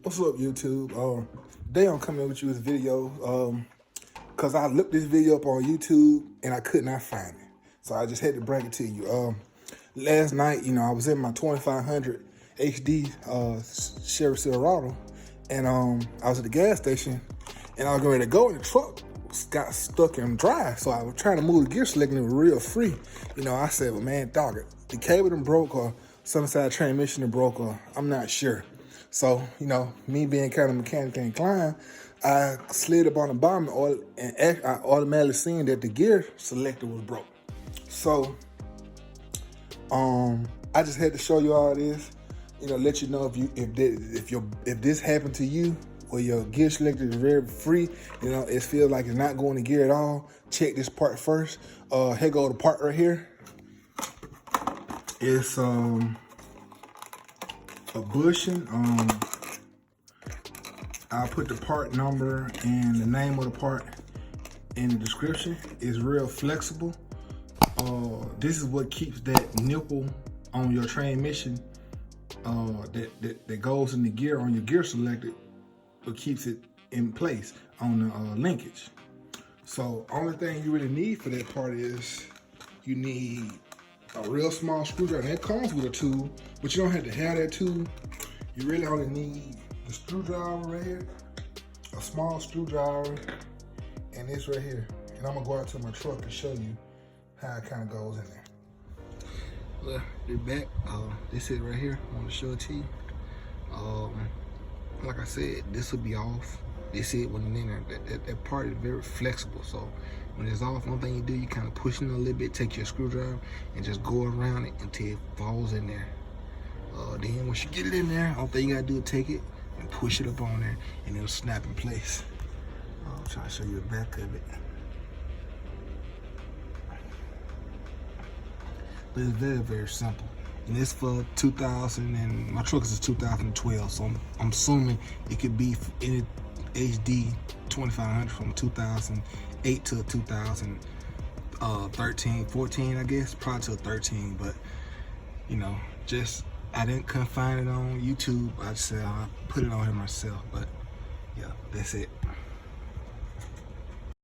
What's up, YouTube? Today I'm coming with you with a video because I looked this video up on YouTube and I could not find it. So I just had to bring it to you. Last night, I was in my 2500 HD Chevy Silverado, and I was at the gas station and I was going to go, and the truck got stuck in drive. So I was trying to move the gear select and it was real free. I said, well, man, dog, the cable done broke or some side transmission done broke, or I'm not sure. So, me being kind of mechanically inclined, I slid up on the bottom and I automatically seen that the gear selector was broke. So, I just had to show you all this, let you know if this happened to you, or your gear selector is very free, it feels like it's not going to gear at all. Check this part first. Here go the part right here. It's a bushing. I'll put the part number and the name of the part in the description. It's real flexible. This is what keeps that nipple on your transmission that goes in the gear on your gear selector. It keeps it in place on the linkage. So only thing you really need for that part is you need a real small screwdriver. And that comes with a tool, but you don't have to have that tool. You really only need the screwdriver right here, a small screwdriver, and this right here. And I'm gonna go out to my truck and show you how it kind of goes in there. Well, the back, this is right here. I want to show it to you. Like I said, this will be off. This is when it's in there. That part is very flexible. So when it's off, one thing you do, you kind of push it a little bit, take your screwdriver, and just go around it until it falls in there. Then once you get it in there, all thing you gotta do is take it and push it up on there, and it'll snap in place. I'll try to show you the back of it. But it's very, very simple. And it's for 2000, and my truck is 2012, so I'm assuming it could be any HD 2500 from 2008 to 2013, 14, I guess, probably to 13. But I couldn't find it on YouTube. I just said I'll put it on here myself. But yeah, that's it.